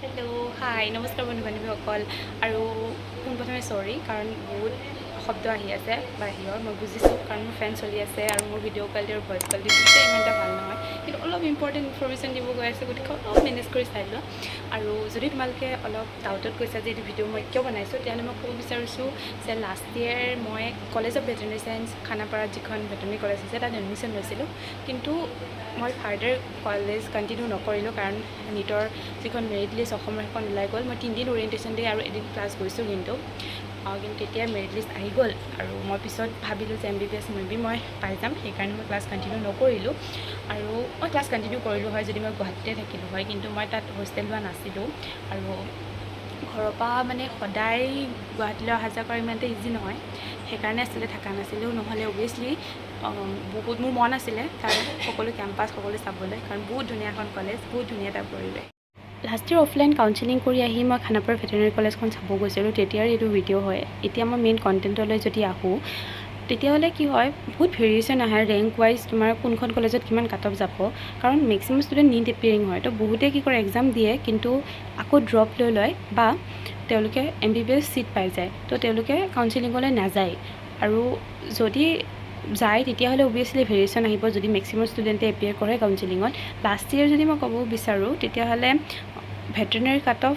hello' হাই নমস্কাৰ বন্ধু বান্ধৱীসকল আৰু পোনপ্ৰথমে চৰি কাৰণ বহুত শব্দ আহি আছে বাহিৰৰ মই বুজিছোঁ কাৰণ মোৰ ফেন চলি আছে আৰু মোৰ ভিডিঅ' কোৱালিটি আৰু ভইচ কোৱালিটি দুয়োটাই ইমান এটা ভাল নহয় কিন্তু অলপ ইম্পৰ্টেণ্ট ইনফৰমেশ্যন দিব গৈ আছে গতিকে অলপ মেনেজ কৰি চাই লোৱা আৰু যদি তোমালোকে অলপ ডাউটত কৈছা যে এইটো ভিডিঅ' মই কিয় বনাইছোঁ তেতিয়াহ'লে মই ক'ব বিচাৰিছোঁ যে লাষ্ট ইয়েৰ মই কলেজ অফ ভেটেনেৰী চায়েন্স খানাপাৰাত যিখন ভেটেনেৰী কলেজ আছে তাত এডমিশ্যন লৈছিলোঁ কিন্তু মই ফাৰ্ডাৰ কলেজ কণ্টিনিউ নকৰিলোঁ কাৰণ নীটৰ যিখন মেৰিট লিষ্ট অসমৰ সেইখন ওলাই গ'ল মই 3 দিন অৰিয়েণ্টেশ্যন দি আৰু এদিন ক্লাছ গৈছোঁ কিন্তু তেতিয়া মেৰিট লিষ্ট আহি গ'ল আৰু মই পিছত ভাবিলোঁ যে MBBS মেবি মই পাই যাম সেইকাৰণে মই ক্লাছ কণ্টিনিউ নকৰিলোঁ আৰু মই ক্লাছ কণ্টিনিউ কৰিলোঁ হয় যদি মই গুৱাহাটীতে থাকিলোঁ হয় কিন্তু মই তাত হোষ্টেল লোৱা নাছিলোঁ আৰু ঘৰৰ পৰা মানে সদায় গুৱাহাটীলৈ অহা যোৱা কৰা ইমান এটা ইজি নহয় সেইকাৰণে আছিলে থকা নাছিলোঁ নহ'লে অভিয়াছলি বহুত মোৰ মন আছিলে তাৰ সকলো কেম্পাছ সকলো চাবলৈ কাৰণ বহুত ধুনীয়া এখন কলেজ বহুত ধুনীয়া এটা পৰিৱেশ লাষ্ট ইয়েৰ অফলাইন কাউন্সেলিং কৰি আহি মই খানাপাৰা ভেটেনেৰী কলেজখন চাব গৈছিলোঁ তেতিয়াৰ এইটো ভিডিঅ' হয় এতিয়া মই মেইন কণ্টেণ্টলৈ যদি আহোঁ তেতিয়াহ'লে কি হয় বহুত ভেৰিয়েশ্যন আহে ৰেংক ৱাইজ তোমাৰ কোনখন কলেজত কিমান কাট অফ যাব কাৰণ মেক্সিমাম ষ্টুডেণ্ট নীট এপিয়াৰিং হয় তো বহুতে কি কৰে এক্সাম দিয়ে কিন্তু আকৌ ড্ৰপ লৈ লয় বা তেওঁলোকে MBBS চিট পাই যায় তো তেওঁলোকে কাউন্সেলিঙলৈ নাযায় আৰু যদি যায় তেতিয়াহ'লে অভিয়াছলি ভেৰিয়েশ্যন আহিব যদি মেক্সিমাম ষ্টুডেণ্টে এপিয়াৰ কৰে কাউন্সেলিঙত লাষ্ট ইয়েৰ যদি মই ক'ব বিচাৰোঁ তেতিয়াহ'লে ভেটেনেৰী কাট অফ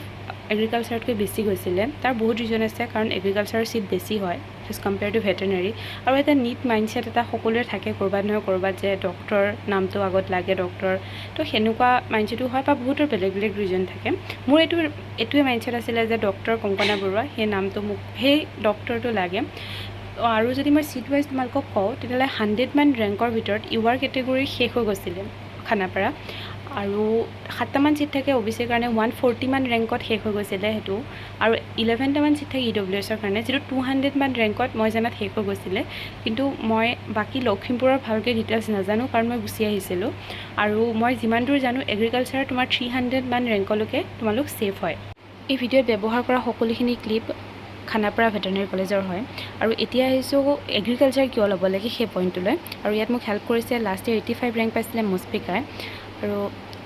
এগ্ৰিকালচাৰতকৈ বেছি গৈছিলে তাৰ বহুত ৰিজন আছে কাৰণ এগ্ৰিকালচাৰৰ চিট বেছি হয় এজ কম্পেয়াৰ টু ভেটেনেৰী আৰু এটা নীট মাইণ্ডছেট এটা সকলোৰে থাকে ক'ৰবাত নহয় ক'ৰবাত যে ডক্টৰ নামটো আগত লাগে ডক্টৰ তো সেনেকুৱা মাইণ্ডছেটো হয় বা বহুতৰ বেলেগ বেলেগ ৰিজন থাকে মোৰ এইটোৱে মাইণ্ডছেট আছিলে যে ডক্টৰ কংকনা বৰুৱা সেই নামটো মোক সেই ডক্টৰটো লাগে আৰু যদি মই চিট ৱাইজ তোমালোকক কওঁ তেতিয়াহ'লে 100মান ৰেংকৰ ভিতৰত UR কেটেগৰী শেষ হৈ গৈছিলে খানাপাৰা আৰু 7টামান চিট থাকে OBCৰ কাৰণে 140মান ৰেংকত শেষ হৈ গৈছিলে সেইটো আৰু 11টামান চিট থাকে EWSৰ কাৰণে যিটো 200মান ৰেংকত মই জনাত শেষ হৈ গৈছিলে কিন্তু মই বাকী লখিমপুৰৰ ভালকৈ ডিটেইলছ নাজানো কাৰণ মই গুচি আহিছিলোঁ আৰু মই যিমান দূৰ জানো এগ্ৰিকালচাৰ তোমাৰ 300মান ৰেংকলৈকে তোমালোক ছেফ হয় এই ভিডিঅ'ত ব্যৱহাৰ কৰা সকলোখিনি ক্লিপ খানাপাৰা ভেটেনেৰী কলেজৰ হয় আৰু এতিয়া আহিছোঁ এগ্ৰিকালচাৰ কিয় ল'ব লাগে সেই পইণ্টটোলৈ আৰু ইয়াত মোক হেল্প কৰিছে লাষ্ট ইয়েৰ 85 ৰেংক পাইছিলে মুস্পিকাই আৰু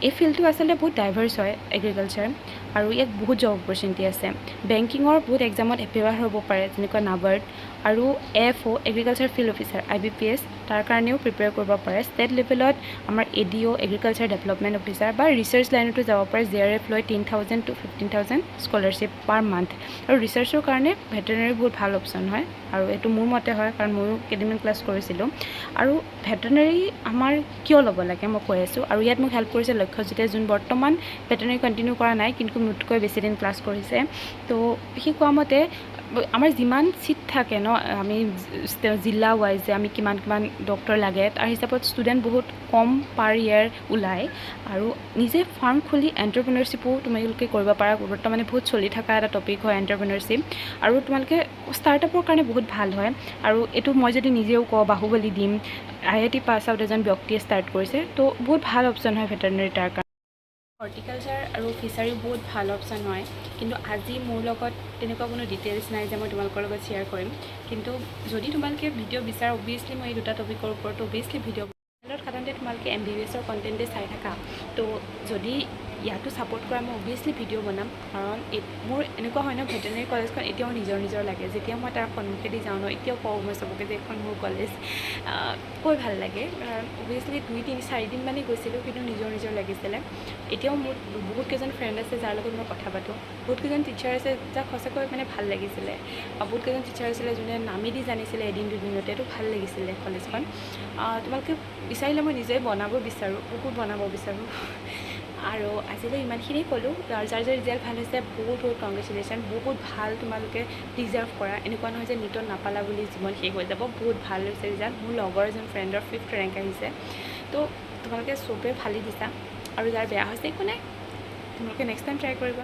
এই ফিল্ডটো আচলতে বহুত ডাইভাৰ্ছ হয় এগ্ৰিকালচাৰ আৰু ইয়াত বহুত জব অপৰচুনিটি আছে বেংকিঙৰ বহুত এক্সামত এপিয়াৰ হ'ব পাৰে যেনেকুৱা নাবাৰ্ড আৰু AFO agriculture field officer IBPS তাৰ কাৰণেও প্ৰিপেয়াৰ কৰিব পাৰে ষ্টেট লেভেলত আমাৰ ADO এগ্ৰিকালচাৰ ডেভেলপমেণ্ট অফিচাৰ বা ৰিচাৰ্চ লাইনতো যাব পাৰে JRF লৈ 10,000 to 15,000 স্কলাৰশ্বিপ পাৰ মান্থ আৰু ৰিচাৰ্চৰ কাৰণে ভেটেনেৰী বহুত ভাল অপশ্যন হয় আৰু এইটো মোৰ মতে হয় কাৰণ ময়ো কেইদিনমান ক্লাছ কৰিছিলোঁ আৰু ভেটেনেৰী আমাৰ কিয় ল'ব লাগে মই কৈ আছোঁ আৰু ইয়াত মোক হেল্প কৰিছে লক্ষ্যজিতে যোন বৰ্তমান ভেটেনেৰী কণ্টিনিউ কৰা নাই কিন্তু মোতকৈ বেছি দিন ক্লাছ কৰিছে তো সি কোৱা মতে আমাৰ যিমান চিট থাকে ন আমি জিলা ৱাইজ যে আমি কিমান ডক্টৰ লাগে তাৰ হিচাপত ষ্টুডেণ্ট বহুত কম পাৰ ইয়েৰ ওলায় আৰু নিজে ফাৰ্ম খুলি এণ্টাৰপ্ৰিনাৰশ্বিপো তোমালোকে কৰিব পাৰা বৰ্তমানে বহুত চলি থকা এটা টপিক হয় এণ্টাৰপ্ৰিনাৰশ্বিপ আৰু তোমালোকে ষ্টাৰ্টআপৰ কাৰণে বহুত ভাল হয় আৰু এইটো মই যদি নিজেও কওঁ বাহুবলী দিম IIT পাছ আউট এজন ব্যক্তিয়ে ষ্টাৰ্ট কৰিছে তো বহুত ভাল অপশ্যন হয় ভেটেনেৰী তাৰ কাৰণে হৰ্টিকালচাৰ আৰু ফিচাৰী বহুত ভাল অপশ্যন হয় কিন্তু আজি মোৰ লগত তেনেকুৱা কোনো ডিটেইলছ নাই যে মই তোমালোকৰ লগত শ্বেয়াৰ কৰিম কিন্তু যদি তোমালোকে ভিডিঅ' বিচাৰা অভিয়াছলি মই এই দুটা টপিকৰ ওপৰত অভিয়াছলি ভিডিঅ' সাধাৰণতে তোমালোকে MBBSৰ কণ্টেণ্টে চাই থাকা তো যদি ইয়াতো ছাপোৰ্ট কৰা মই অভিয়াছলি ভিডিঅ' বনাম কাৰণ মোৰ এনেকুৱা হয় ন ভেটেনেৰী কলেজখন এতিয়াও নিজৰ লাগে যেতিয়া মই তাৰ সন্মুখেদি যাওঁ ন এতিয়াও কওঁ মই চবকে যে এখন মোৰ কলেজ কৈ ভাল লাগে কাৰণ অভিয়াছলি 2-3-4 দিনমানেই গৈছিলোঁ কিন্তু নিজৰ লাগিছিলে এতিয়াও মোৰ বহুতকেইজন ফ্ৰেণ্ড আছে যাৰ লগত মই কথা পাতোঁ বহুতকেইজন টিচাৰ আছে যাক সঁচাকৈ মানে ভাল লাগিছিলে বহুতকেইজন টিচাৰ আছিলে যোনে নামেদি জানিছিলে এদিন দুদিনতে তো ভাল লাগিছিলে কলেজখন তোমালোকে বিচাৰিলে মই নিজে বনাব বিচাৰোঁ বহুত বনাব বিচাৰোঁ আৰু আজিলৈ ইমানখিনিয়ে ক'লোঁ যাৰ ৰিজাল্ট ভাল হৈছে বহুত কংগ্ৰেচুলেশ্যন বহুত ভাল তোমালোকে ডিজাৰ্ভ কৰা এনেকুৱা নহয় যে নীটত নাপালা বুলি জীৱন শেষ হৈ যাব বহুত ভাল হৈছে ৰিজাল্ট মোৰ লগৰ এজন ফ্ৰেণ্ডৰ 5th ৰেংক আহিছে তো তোমালোকে চবেই ফালি দিছা আৰু যাৰ বেয়া হৈছে একো নাই তোমালোকে নেক্সট টাইম ট্ৰাই কৰিবা